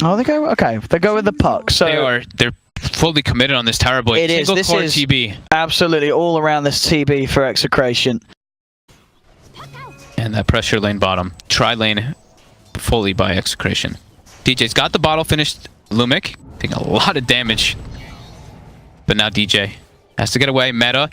Oh, they go. Okay, they go with the puck. So they're fully committed on this tower blade. It is. This is TB. Absolutely all around this TB for Execration. And that pressure lane bottom. Tri-lane fully by Execration. DJ's got the bottle finished. Lumic taking a lot of damage. But now DJ has to get away. Meta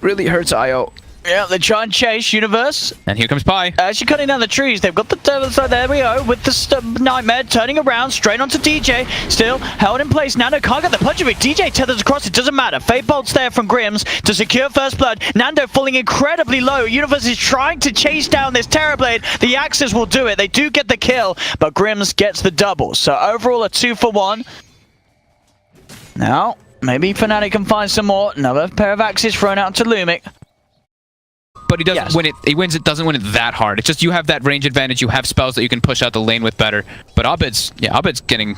really hurts IO. Yeah, they try and chase Universe. And here comes Pi. Actually cutting down the trees. They've got the... So there we go. With the Nightmare turning around straight onto DJ. Still held in place. Nando can't get the punch of it. DJ tethers across. It doesn't matter. Fate Bolt's there from Grims to secure first blood. Nando falling incredibly low. Universe is trying to chase down this Terrorblade. The Axis will do it. They do get the kill, but Grims gets the double. So overall a 2-for-1. Now, maybe Fnatic can find some more. Another pair of axes thrown out to Lumic. But he doesn't win it. He wins it, doesn't win it that hard. It's just you have that range advantage. You have spells that you can push out the lane with better. But Abed's getting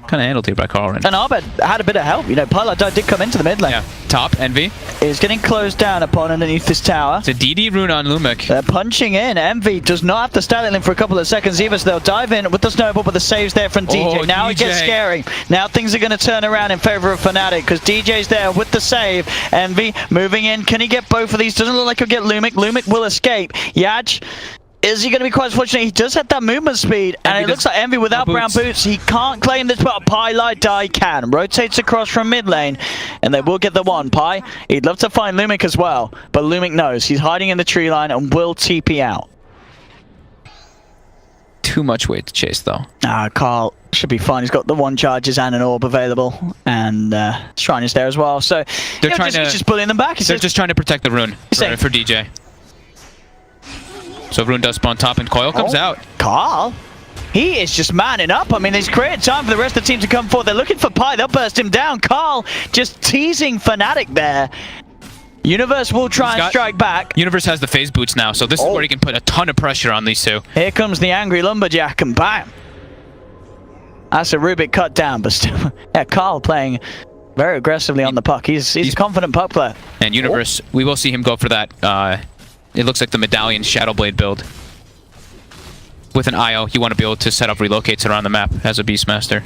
kind of handled here by Carl. And Abed had a bit of help. You know, Pilot did come into the mid lane. Yeah. Top, Envy. Is getting closed down upon underneath this tower. It's a DD rune on Lumic. They're punching in. Envy does not have to stand in for a couple of seconds either, so they'll dive in with the snowball, but the saves there from DJ. Oh, now DJ. It gets scary. Now things are going to turn around in favor of Fnatic because DJ's there with the save. Envy moving in. Can he get both of these? Doesn't look like he'll get Lumic. Lumic will escape. Yaj. Is he going to be quite fortunate? He does have that movement speed, and it looks like Envy without brown boots. He can't claim this, but Pi Light Die can. Rotates across from mid lane, and they will get the one. Pi, he'd love to find Lumic as well, but Lumic knows. He's hiding in the tree line and will TP out. Too much weight to chase, though. Carl should be fine. He's got the one charges and an orb available, and Shrine is there as well. So they're trying to just bullying them back. They're just trying to protect the rune for DJ. So Rune does spawn top and Coil comes out. Carl, he is just manning up. I mean, he's created time for the rest of the team to come forward. They're looking for Pi. They'll burst him down. Carl just teasing Fnatic there. Universe will try and strike back. Universe has the phase boots now, so this is where he can put a ton of pressure on these two. Here comes the angry Lumberjack and bam. That's a Rubik cut down, but still, yeah, Carl playing very aggressively on the puck. He's a confident puck player. And Universe, we will see him go for that. It looks like the Medallion Shadowblade build. With an IO, you want to be able to set up relocates around the map as a Beastmaster.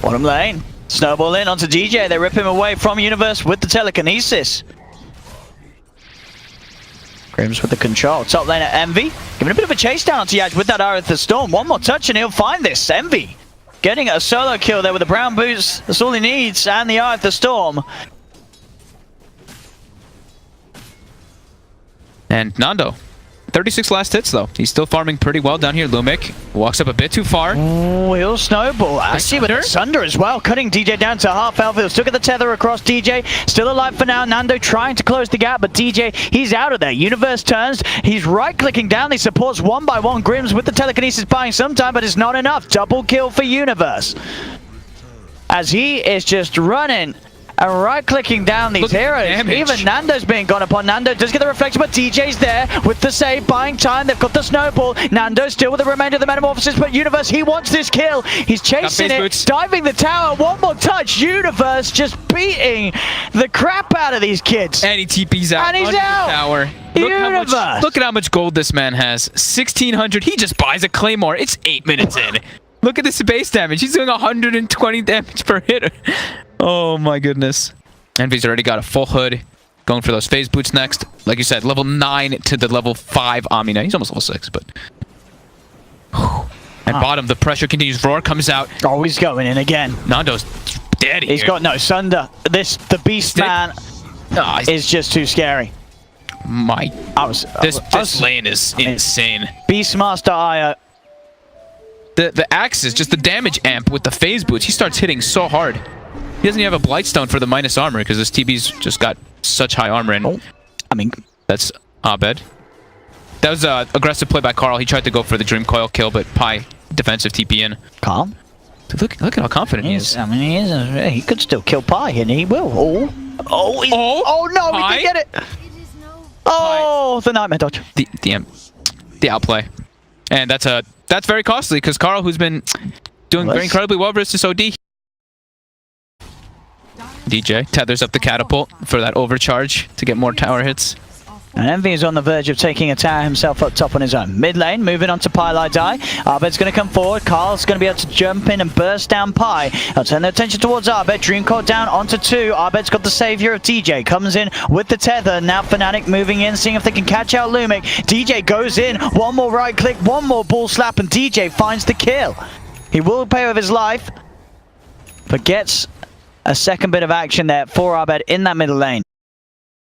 Bottom lane. Snowball in onto DJ. They rip him away from Universe with the telekinesis. Grims with the control. Top lane at Envy. Giving a bit of a chase down onto Yaj with that Eye of the Storm. One more touch and he'll find this. Envy getting a solo kill there with the brown boots. That's all he needs. And the Eye of the Storm. And Nando, 36 last hits though. He's still farming pretty well down here. Lumic walks up a bit too far. Oh, he'll snowball. I see with Sunder as well, cutting DJ down to half health. He'll still get the tether across DJ. Still alive for now. Nando trying to close the gap, but DJ, he's out of there. Universe turns. He's right-clicking down these supports one by one. Grims with the telekinesis buying some time, but it's not enough. Double kill for Universe. As he is just running and right-clicking down these heroes. Even Nando's being gone upon. Nando does get the reflection, but DJ's there with the save, buying time. They've got the snowball. Nando still with the remainder of the Metamorphosis, but Universe, he wants this kill. He's chasing it, diving the tower. One more touch. Universe just beating the crap out of these kids. And he TP's out. And he's out. The tower. Look at how much gold this man has. 1,600. He just buys a Claymore. It's 8 minutes in. Look at this base damage. He's doing 120 damage per hit. Oh my goodness. Envy's already got a full hood. Going for those phase boots next. Like you said, level 9 to the level 5 Omni. He's almost level 6, but... And bottom, the pressure continues. Roar comes out. Oh, he's going in again. Nando's dead here. He's got no Sunder. The Beast Man is just too scary. This lane is insane. Beastmaster Aya. The axe is just the damage amp with the phase boots. He starts hitting so hard. He doesn't even have a Blightstone for the minus armor because this TB's just got such high armor. And I mean, that's Abed. That was an aggressive play by Carl. He tried to go for the Dream Coil kill, but Pi defensive TP in. Carl? Look at how confident he is. I mean, he could still kill Pi, and he will. Oh no, we can get it. Oh, the Nightmare dodge. The outplay. And that's very costly because Carl, who's been doing very incredibly well versus OD. DJ tethers up the catapult for that overcharge to get more tower hits. And Envy is on the verge of taking a tower himself up top on his own. Mid lane, moving on to Pylai. Arbed's going to come forward. Carl's going to be able to jump in and burst down Pi. They'll turn their attention towards Arbed. Dreamcore down onto 2. Arbed's got the savior of DJ. Comes in with the tether. Now Fnatic moving in, seeing if they can catch out Lumic. DJ goes in. One more right click, one more ball slap, and DJ finds the kill. He will pay with his life, but gets a second bit of action there for Arbed in that middle lane.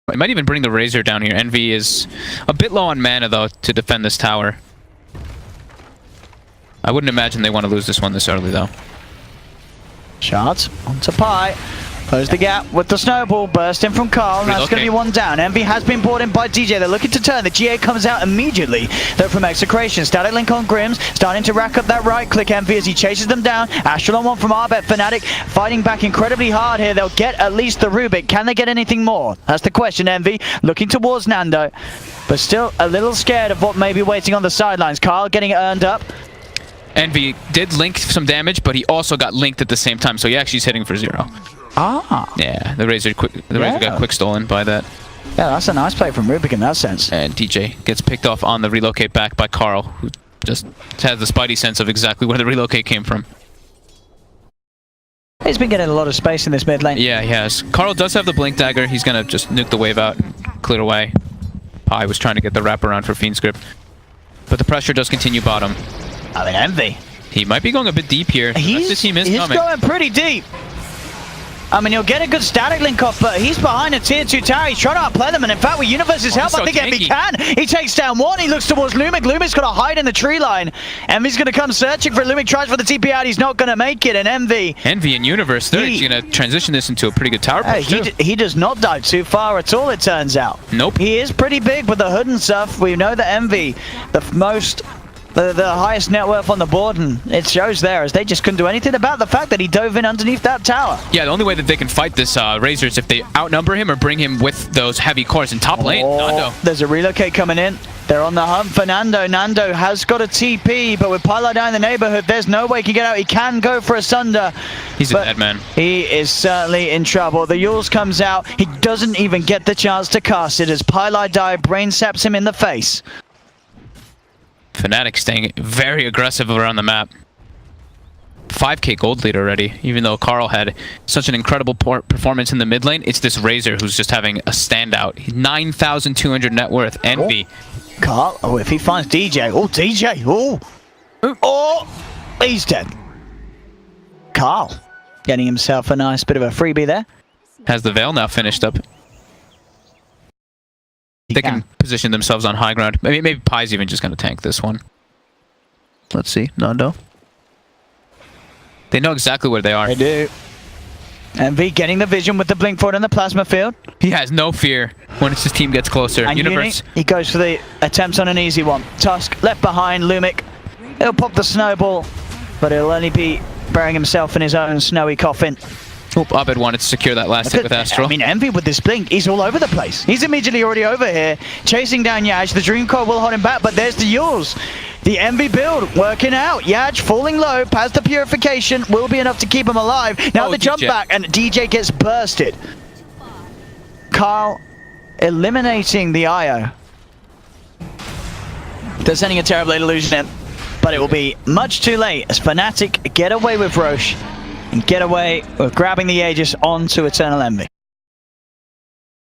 I might even bring the Razor down here. Envy is a bit low on mana, though, to defend this tower. I wouldn't imagine they want to lose this one this early, though. Shots onto Pi. Close the gap with the snowball. Burst in from Carl. That's going to be one down. Envy has been brought in by DJ. They're looking to turn. The GA comes out immediately, though, from Execration. Static link on Grims. Starting to rack up that right click. Envy as he chases them down. Astral on one from Arbet. Fnatic fighting back incredibly hard here. They'll get at least the Rubik. Can they get anything more? That's the question. Envy looking towards Nando, but still a little scared of what may be waiting on the sidelines. Carl getting earned up. Envy did link some damage, but he also got linked at the same time, so he actually is hitting for 0. Ah. Yeah, the Razor got quick stolen by that. Yeah, that's a nice play from Rubik in that sense. And DJ gets picked off on the relocate back by Carl, who just has the spidey sense of exactly where the relocate came from. He's been getting a lot of space in this mid lane. Yeah, he has. Carl does have the blink dagger. He's gonna just nuke the wave out and clear away. Pi was trying to get the wraparound for Fiend's Grip, but the pressure does continue bottom. I mean, Envy. He might be going a bit deep here. He's going pretty deep. I mean, he'll get a good static link off, but he's behind a tier 2 tower. He's trying to outplay them, and in fact, with Universe's help, I think Envy can. He takes down one. He looks towards Lumic. Lumic's got to hide in the tree line. Envy's going to come searching for it. Lumic tries for the TP out. He's not going to make it, and Envy and Universe, they're going to transition this into a pretty good tower push, he does not dive too far at all, it turns out. Nope. He is pretty big with the hood and stuff. We know that Envy, the highest net worth on the board, and it shows there as they just couldn't do anything about the fact that he dove in underneath that tower. Yeah, the only way that they can fight this Razor is if they outnumber him or bring him with those heavy cores in top lane. Nando. There's a relocate coming in. They're on the hunt for Nando. Nando has got a TP, but with Pylai down in the neighborhood, there's no way he can get out. He can go for a Sunder. He's a dead man. He is certainly in trouble. The Yules comes out. He doesn't even get the chance to cast it as Pylai brain saps him in the face. Fnatic staying very aggressive around the map. 5k gold lead already, even though Carl had such an incredible performance in the mid lane. It's this Razor who's just having a standout. 9,200 net worth. Envy. Carl, if he finds DJ. Oh, DJ. Oh, he's dead. Carl getting himself a nice bit of a freebie there. Has the Veil now finished up. They can position themselves on high ground. Maybe Pi's even just going to tank this one. Let's see. Nando. They know exactly where they are. They do. Envy getting the vision with the blink forward in the plasma field. He has no fear when his team gets closer. And Universe. He goes for the attempts on an easy one. Tusk left behind. Lumic. He'll pop the snowball, but he'll only be burying himself in his own snowy coffin. Oop, Abed wanted to secure that last hit with Astral. I mean, Envy with this blink, he's all over the place. He's immediately already over here, chasing down Yaj. The Dream Core will hold him back, but there's the Yules. The Envy build working out. Yaj falling low, past the purification, will be enough to keep him alive. Now the jump back, and DJ gets bursted. Carl eliminating the IO. They're sending a terrible illusion in, but it will be much too late as Fnatic get away with Roche and get away with grabbing the Aegis onto Eternal Envy.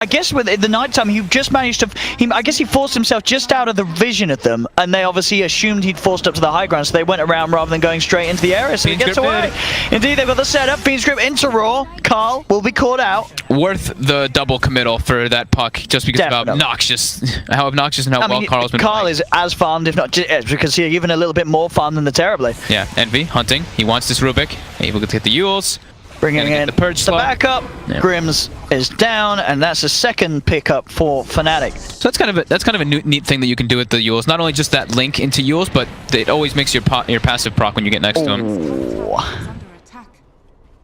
I guess with the nighttime, he just managed to... I guess he forced himself just out of the vision of them, and they obviously assumed he'd forced up to the high ground, so they went around rather than going straight into the area, so he gets away. Indeed, they've got the setup. Fiend's Grip into Raw. Carl will be caught out. Worth the double committal for that puck, just because of how obnoxious and how well Carl's been playing. Carl is as farmed, if not because he's even a little bit more farmed than the Terribly. Yeah, Envy hunting. He wants this Rubik. Able to get the Yules. Bringing in the purge slot. Backup. Yeah. Grims is down, and that's a second pickup for Fnatic. So that's kind of a neat thing that you can do with the Yules. Not only just that link into Yules, but it always makes your passive proc when you get next to him.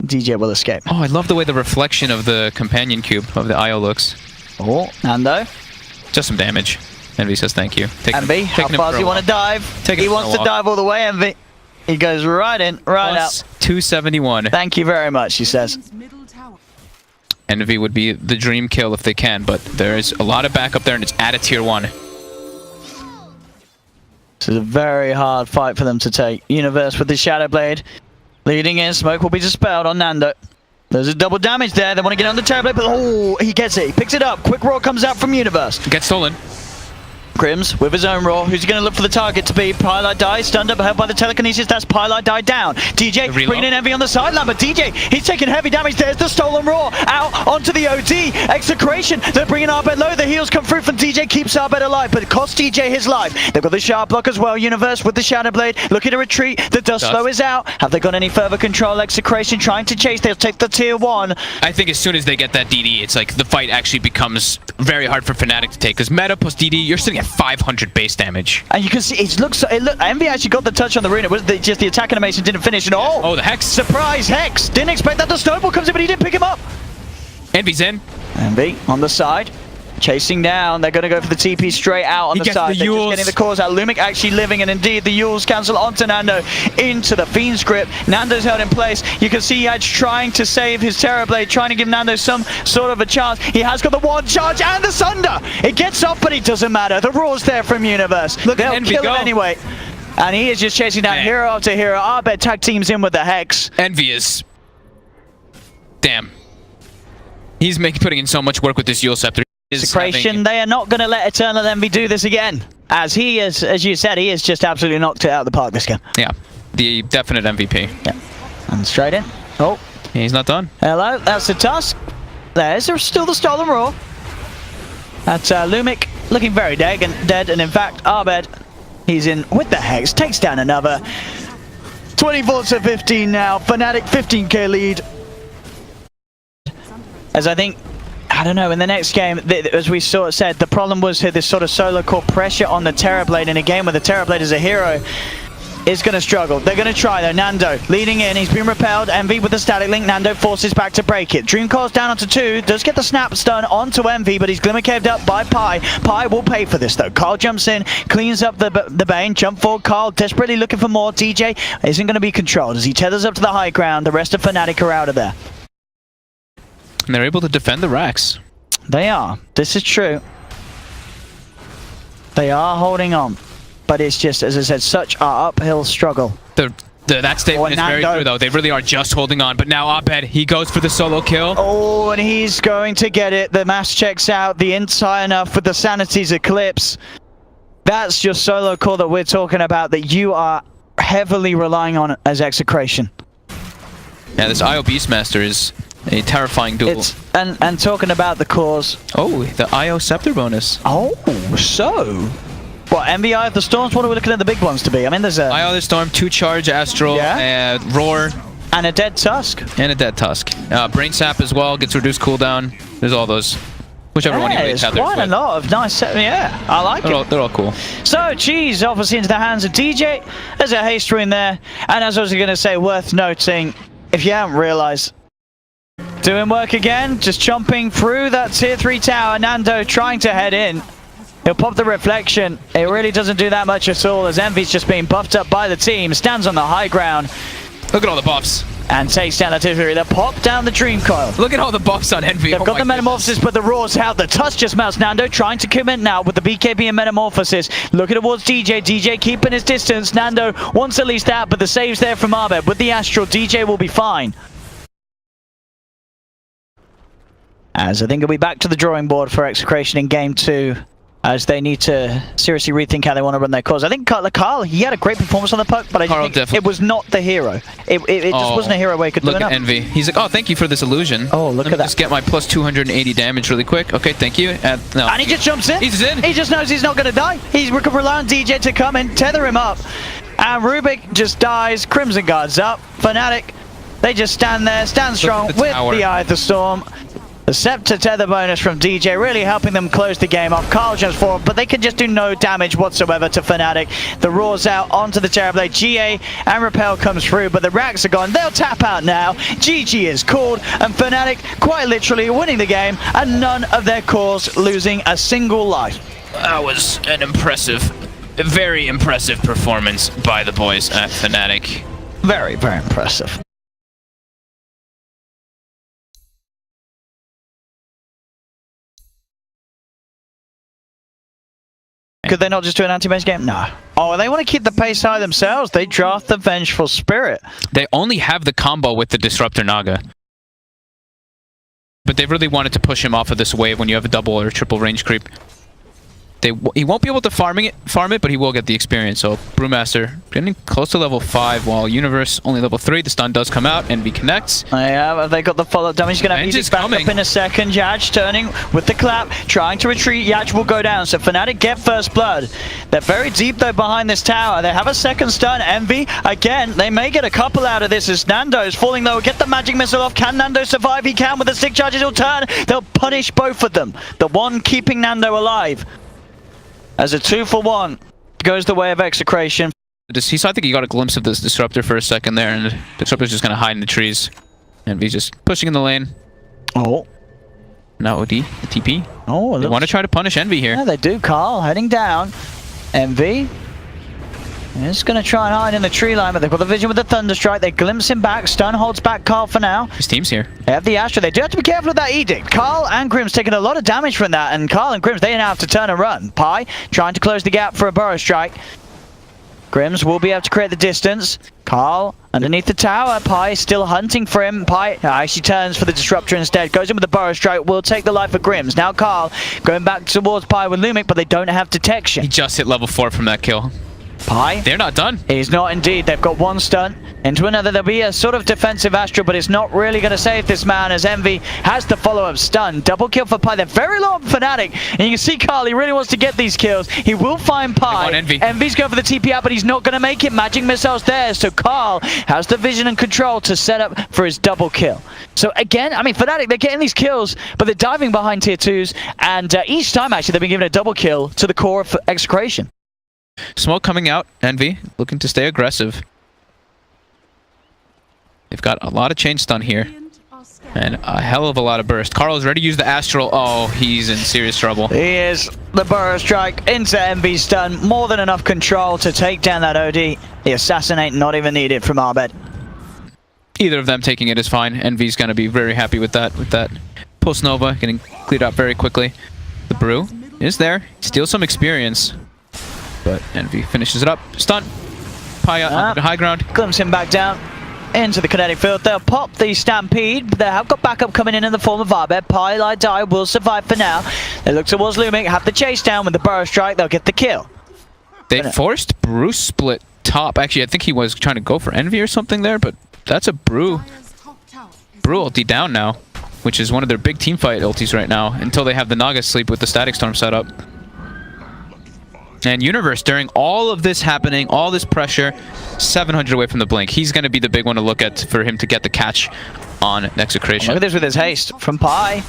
DJ will escape. Oh, I love the way the reflection of the companion cube of the IO looks. Oh, Nando. Just some damage. Envy says thank you. Envy, how far does he want to dive? He wants to dive all the way, Envy. He goes right in, right out. 271. Thank you very much, he says. Envy would be the dream kill if they can, but there is a lot of backup there, and it's at a tier 1. This is a very hard fight for them to take. Universe with the Shadow Blade leading in. Smoke will be dispelled on Nando. There's a double damage there. They want to get on the Terror Blade, but oh, he gets it. He picks it up. Quick Roar comes out from Universe. Gets stolen. Crims with his own Roar. Who's he going to look for the target to be? Pylite dies, stunned up, held by the telekinesis. That's Pylite died down. DJ bringing in Envy on the sideline, but DJ, he's taking heavy damage. There's the stolen Roar out onto the OD. Execration, they're bringing Arbed low. The heals come through from DJ, keeps Arbed alive, but it costs DJ his life. They've got the Sharp Block as well. Universe with the Shadow Blade, looking to retreat. The Dust Slow is out. Have they got any further control? Execration trying to chase. They'll take the tier 1. I think as soon as they get that DD, it's like the fight actually becomes very hard for Fnatic to take, because meta plus DD, you're sitting at 500 base damage. And you can see it looks. Envy actually got the touch on the rune. It was just the attack animation didn't finish. And oh, the Hex! Surprise Hex! Didn't expect that. The snowball comes in, but he didn't pick him up. Envy's in. Envy on the side, chasing down. They're going to go for the TP straight out on the side. They're just getting the cores out. Lumic actually living, and indeed the Yules cancel onto Nando into the Fiend's grip. Nando's held in place. You can see Edge trying to save his Terror Blade, trying to give Nando some sort of a chance. He has got the one charge and the Sunder. It gets off, but it doesn't matter. The Roar's there from Universe. Look, they'll kill him anyway. And he is just chasing down hero after hero. Arbed tag teams in with the Hex. Envy is... Damn. He's putting in so much work with this Yule Scepter. Execration, they are not going to let Eternal Envy do this again. As he is, as you said, he is just absolutely knocked it out of the park this game. Yeah, the definite MVP. Yeah, and straight in. Oh, he's not done. Hello, that's the Tusk. There's still the stolen Roar. That's Lumic looking very dead, and in fact, Arbed, he's in with the Hex, takes down another. 24-15 now. Fnatic 15k lead. As I think, I don't know, in the next game, as we said, the problem was this sort of solo core pressure on the Terror Blade in a game where the Terror Blade is a hero is going to struggle. They're going to try though. Nando leading in, he's been repelled. Envy with the static link. Nando forces back to break it. Dream calls down onto 2, does get the snap stun onto Envy, but he's glimmer caved up by Pi. Pi will pay for this though. Carl jumps in, cleans up the Bane, jump forward. Carl desperately looking for more. DJ isn't going to be controlled as he tethers up to the high ground. The rest of Fnatic are out of there. And they're able to defend the racks. They are. This is true. They are holding on. But it's just, as I said, such an uphill struggle. That statement is very true, though. They really are just holding on. But now Abed, he goes for the solo kill. Oh, and he's going to get it. The mass checks out. The inside enough with the Sanity's Eclipse. That's your solo call that we're talking about, that you are heavily relying on as Execration. Yeah, this IO Beastmaster is a terrifying duel. And talking about the cores. Oh, the IO Scepter bonus. Oh, so... What, MVI of the Storms? What are we looking at the big ones to be? I mean, there's a... IO the Storm, 2 charge, Astral, Roar. And a dead Tusk. And a dead Tusk. Brain Sap as well, gets reduced cooldown. There's all those. Whichever one you really have there. Quite a lot of nice... Yeah, I like it. They're all cool. So, Cheese obviously into the hands of DJ. There's a haste rune there. And as I was going to say, worth noting, if you haven't realised, doing work again, just chomping through that tier 3 tower. Nando trying to head in. He'll pop the reflection. It really doesn't do that much at all as Envy's just being buffed up by the team. Stands on the high ground. Look at all the buffs. And takes down the tier 3. They'll pop down the Dream Coil. Look at all the buffs on Envy. They've got the Metamorphosis, but the Roar's out. The Tusk just mounts. Nando trying to commit now with the BKB and Metamorphosis. Looking towards DJ. DJ keeping his distance. Nando wants at least that, but the save's there from Arbed. With the Astral, DJ will be fine. As I think he'll be back to the drawing board for Execration in game 2. As they need to seriously rethink how they want to run their cores. I think Carl, he had a great performance on the puck, but I think it was not the hero. It just wasn't a hero where he could do enough. Look at Envy. He's like, oh, thank you for this illusion. Oh, look at that. Just get my plus 280 damage really quick. Okay, thank you. No. And he just jumps in. He's in. He just knows he's not going to die. He's relying on DJ to come and tether him up. And Rubik just dies. Crimson Guard's up. Fnatic, they just stand there, stand strong with the Eye of the Storm. The Scepter tether bonus from DJ really helping them close the game off. Carl jumps forward, but they can just do no damage whatsoever to Fnatic. The Roar's out onto the Terror Blade. GA and Repel comes through, but the racks are gone. They'll tap out now. GG is called, and Fnatic quite literally winning the game, and none of their cores losing a single life. That was an impressive, very impressive performance by the boys at Fnatic. Very, very impressive. Could they not just do an anti-base game? No. Oh, they want to keep the pace high themselves. They draft the Vengeful Spirit. They only have the combo with the Disruptor Naga. But they really wanted to push him off of this wave when you have a double or triple range creep. He won't be able to farm it, but he will get the experience. So Brewmaster getting close to level 5, while Universe only level 3. The stun does come out. Envy connects. Yeah, they got the follow-up damage. He's going to have Edic's back up in a second. Yaj turning with the clap, trying to retreat. Yaj will go down. So Fnatic get first blood. They're very deep though behind this tower. They have a second stun. Envy again. They may get a couple out of this as Nando is falling low. Get the magic missile off. Can Nando survive? He can with the stick charges. He'll turn. They'll punish both of them. The one keeping Nando alive. As a 2-for-1 goes the way of Execration. I think he got a glimpse of this Disruptor for a second there, and the Disruptor's just going to hide in the trees. And he's just pushing in the lane. Oh. Now OD, the TP. Oh, they want to try to punish Envy here. Yeah, they do. Carl heading down. Envy is going to try and hide in the tree line, but they've got the vision with the Thunderstrike. They glimpse him back. Stun holds back Carl for now. His team's here. They have the Astra. They do have to be careful with that Edict. Carl and Grimm's taking a lot of damage from that, and Carl and Grimm's, they now have to turn and run. Pi trying to close the gap for a Burrow Strike. Grimm's will be able to create the distance. Carl underneath the tower. Pi still hunting for him. Pi actually turns for the Disruptor instead. Goes in with the Burrow Strike. Will take the life of Grimm's. Now Carl going back towards Pi with Lumic, but they don't have detection. He just hit level 4 from that kill. Pi? They're not done. He's not indeed. They've got one stun into another. There'll be a sort of defensive Astral, but it's not really going to save this man as Envy has the follow-up stun. Double kill for Pi. They're very low on Fnatic. And you can see Carl, he really wants to get these kills. He will find Pi. Envy. Envy's going for the TP out, but he's not going to make it. Magic missiles there. So Carl has the vision and control to set up for his double kill. So again, I mean, Fnatic, they're getting these kills, but they're diving behind tier 2s. And each time, actually, they've been given a double kill to the core of Execration. Smoke coming out. Envy looking to stay aggressive. They've got a lot of chain stun here. And a hell of a lot of burst. Carl's ready to use the Astral. Oh, he's in serious trouble. He is. The Burrow Strike into Envy's stun. More than enough control to take down that OD. The Assassinate not even needed from Arbed. Either of them taking it is fine. Envy's going to be very happy with that. Pulse Nova getting cleared out very quickly. The Brew is there. Steals some experience. But Envy finishes it up. Stun. Pi on the high ground. Glimpse him back down into the kinetic field. They'll pop the Stampede. They have got backup coming in the form of Arbed. Pi, like die, will survive for now. They look towards Lumic, have the chase down with the Burrow Strike. They'll get the kill. They forced Bruce split top. Actually, I think he was trying to go for Envy or something there, but that's a Brew ulti down now, which is one of their big teamfight ultis right now, until they have the Naga sleep with the Static Storm set up. And Universe, during all of this happening, all this pressure, 700 away from the blink. He's going to be the big one to look at for him to get the catch on Execration. Look at this with his haste from Pi.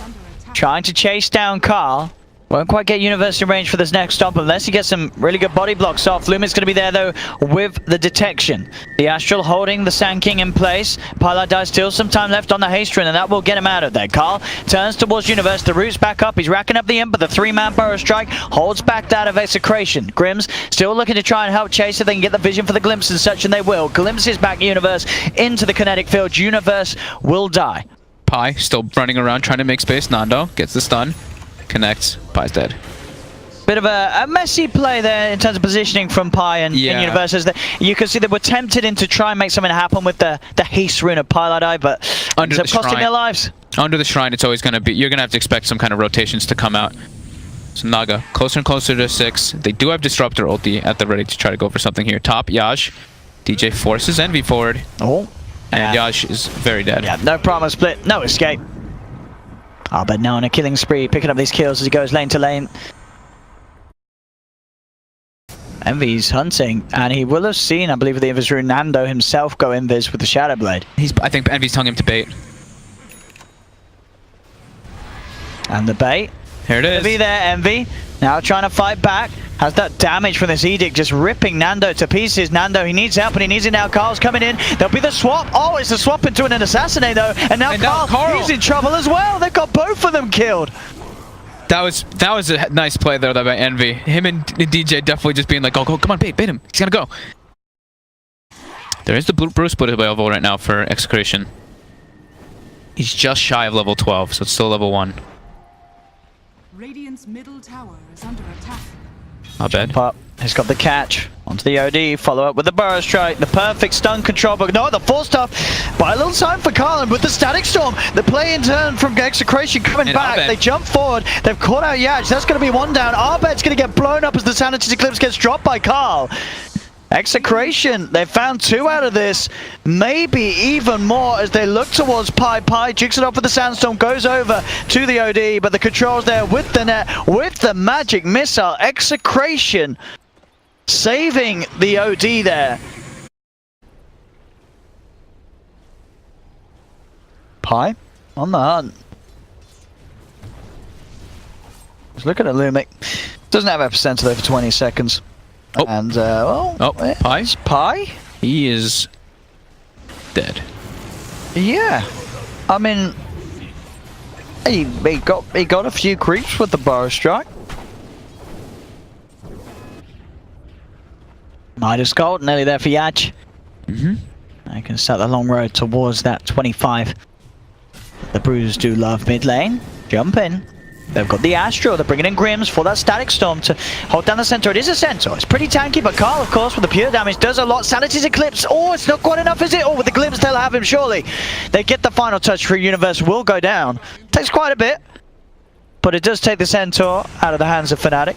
Trying to chase down Carl. Won't quite get Universe in range for this next stop unless he gets some really good body blocks off. Lumic's going to be there though with the detection. The Astral holding the Sand King in place. Pilot dies, still some time left on the haste run, and that will get him out of there. Carl turns towards Universe. The root's back up. He's racking up the imp, but the 3-man Burrow Strike holds back that of Execration. Grimm's still looking to try and help chase if they can get the vision for the glimpse and such, and they will. Glimpses back Universe into the kinetic field. Universe will die. Pi still running around trying to make space. Nando gets the stun. Connects. Pi's dead. Bit of a messy play there in terms of positioning from Pi and Universe. As you can see they were tempted into try and make something happen with the haste rune of Pilot, but ends up costing their lives. Under the shrine, it's always going to be, you're going to have to expect some kind of rotations to come out. So Naga, closer and closer to 6. They do have Disruptor ulti at the ready to try to go for something here. Top, Yaj. DJ forces Envy forward. Oh. And Yaj is very dead. Yeah, no promo split, no escape. But now on a killing spree, picking up these kills as he goes lane to lane. Envy's hunting, and he will have seen, I believe, with the Invis rune, Nando himself go Invis with the Shadow Blade. I think Envy's telling him to bait. And the bait. Here it is. Envy there, Envy. Now trying to fight back. Has that damage from this Edict, just ripping Nando to pieces. Nando, he needs help, and he needs it now. Carl's coming in. There'll be the swap. Oh, it's the swap into an Assassinate, though. And now Carl, he's in trouble as well. They've got both of them killed. That was a nice play there by Envy. Him and DJ definitely just being like, oh, come on, bait him. He's gonna go. There is the Bruce split available right now for Execration. He's just shy of level 12, so it's still level 1. Radiant's middle tower is under attack. Not bad. Up. He's got the catch. Onto the OD, follow up with the burrow strike, the perfect stun control, but no, the force stuff. By a little time for Carlin with the static storm. The play in turn from Execration coming back. They jump forward. They've caught out Yaj. That's going to be one down. Arbet's going to get blown up as the Sanity Eclipse gets dropped by Carl. Execration, they found 2 out of this, maybe even more as they look towards Pi. Jigs it up with the Sandstorm, goes over to the OD, but the controls there with the net, with the magic missile. Execration saving the OD there. Pi on the hunt. Just looking at Lumic. Doesn't have epicenter though for 20 seconds. Oh. And, well... Oh, Pi? Pi? He is dead. Yeah. I mean... He got a few creeps with the burrow strike. Midas Gold, nearly there for Yaj. I can start the long road towards that 25. The Brews do love mid lane. Jump in. They've got the Astro, they're bringing in Grims for that Static Storm to hold down the center. It is a centaur, it's pretty tanky, but Carl, of course, with the pure damage, does a lot. Sanity's Eclipse, oh, it's not quite enough, is it? Oh, with the glimpse, they'll have him, surely. They get the final touch for Universe, will go down. Takes quite a bit, but it does take the centaur out of the hands of Fnatic.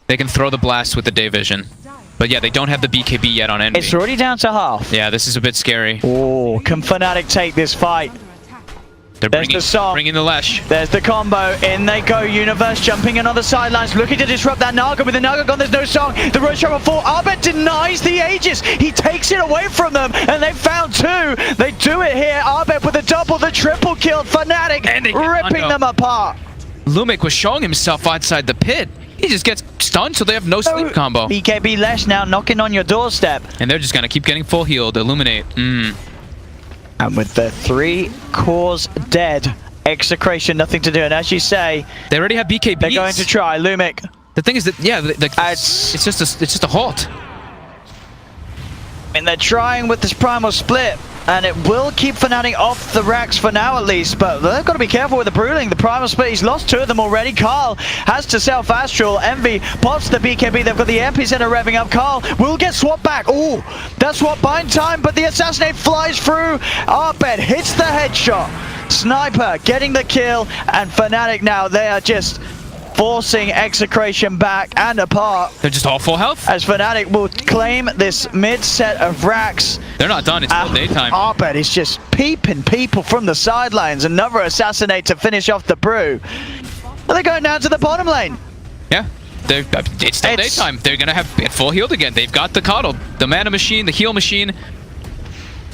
They can throw the blast with the day vision. But yeah, they don't have the BKB yet on Envy. It's already down to half. Yeah, this is a bit scary. Oh, can Fnatic take this fight? They're bringing the Lesh. There's the combo. In they go. Universe jumping in on the sidelines, looking to disrupt that Naga. With the Naga gone, there's no song. The Roche Travel 4. Arbet denies the Aegis. He takes it away from them, and they found 2. They do it here. Arbet with the double, the triple kill. Fnatic ripping them apart. Lumic was showing himself outside the pit. He just gets stunned, so they have no sleep combo. BKB Lesh now knocking on your doorstep. And they're just going to keep getting full healed. Illuminate. And with the 3 cores dead, Execration nothing to do. And as you say, they already have BKBs. They're going to try. Lumic. The thing is that, yeah, it's just a halt. And they're trying with this primal split. And it will keep Fnatic off the racks for now at least, but they've got to be careful with the Brooding. The primal split, he's lost 2 of them already. Carl has to self-astral. Envy pops the BKB. They've got the epicenter revving up. Carl will get swapped back. Oh, that's swap bind time, but the assassinate flies through. Arbet hits the headshot. Sniper getting the kill, and Fnatic now, they are just forcing Execration back and apart. They're just all full health. As Fnatic will claim this mid set of racks. They're not done, it's still daytime. Arbet is just peeping people from the sidelines. Another assassinate to finish off the brew. Are they going down to the bottom lane? Yeah, it's still daytime. They're going to have it full healed again. They've got the coddle, the mana machine, the heal machine.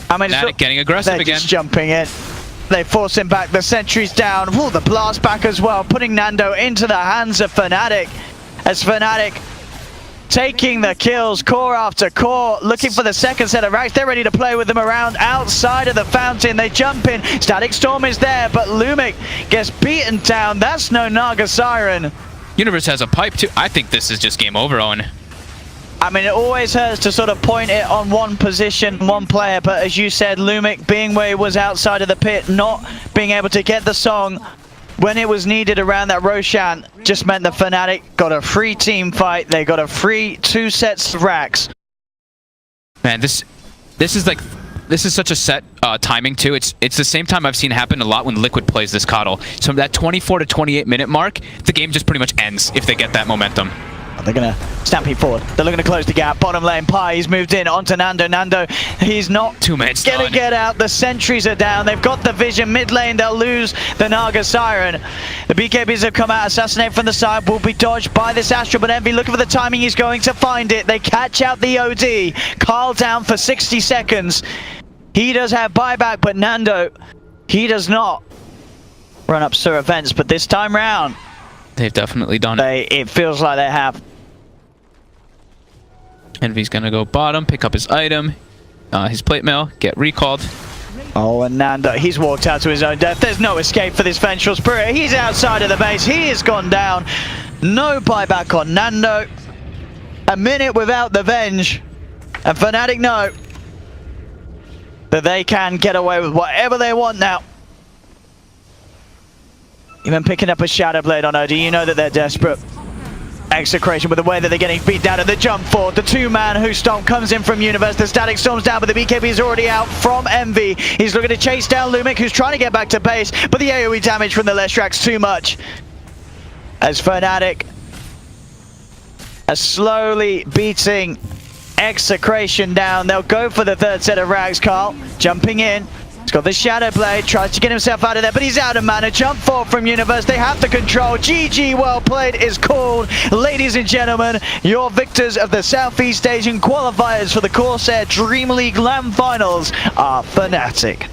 I mean, Fnatic getting aggressive again. Just jumping in. They force him back, the sentry's down. Ooh, the blast back as well, putting Nando into the hands of Fnatic. As Fnatic taking the kills, core after core, looking for the second set of racks. They're ready to play with them around outside of the fountain. They jump in, Static Storm is there, but Lumic gets beaten down. That's no Naga Siren. Universe has a pipe too. I think this is just game over, Owen. I mean, it always hurts to sort of point it on one position, one player, but as you said, Lumic being where he was outside of the pit, not being able to get the song when it was needed around that Roshan, just meant the Fnatic got a free team fight. They got a free 2 sets of racks. Man, this is such a set timing too. It's the same time I've seen happen a lot when Liquid plays this coddle. So that 24 to 28 minute mark, the game just pretty much ends if they get that momentum. They're going to stampede forward. They're looking to close the gap. Bottom lane, Pi, he's moved in onto Nando. Nando, he's not 2 minutes going to get out. The sentries are down. They've got the vision. Mid lane, they'll lose the Naga Siren. The BKBs have come out. Assassinate from the side will be dodged by this Astro, but Envy looking for the timing. He's going to find it. They catch out the OD. Carl down for 60 seconds. He does have buyback, but Nando, he does not run up Sir Events, but this time round, they've definitely done it. It feels like they have. Envy's gonna go bottom, pick up his item, his plate mail, get recalled. Oh, and Nando, he's walked out to his own death. There's no escape for this Vengeful Spirit. He's outside of the base. He has gone down. No buyback on Nando. A minute without the Venge. And Fnatic know that they can get away with whatever they want now. Even picking up a Shadow Blade on OD, you know that they're desperate. Execration with the way that they're getting beat down at the jump forward. The two-man who Stomp comes in from Universe. The Static storms down, but the BKB is already out from Envy. He's looking to chase down Lumic, who's trying to get back to base, but the AoE damage from the Lestrax too much. As Fnatic are slowly beating Execration down. They'll go for the third set of rags, Carl. Jumping in. He's got the Shadow Blade, tries to get himself out of there, but he's out of mana. Jump forward from Universe, they have the control. GG, well played is called. Ladies and gentlemen, your victors of the Southeast Asian qualifiers for the Corsair DreamLeague LAN Finals are Fnatic.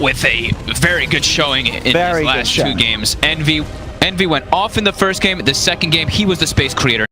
With a very good showing in his last two games. Envy went off in the first game. The second game, he was the space creator.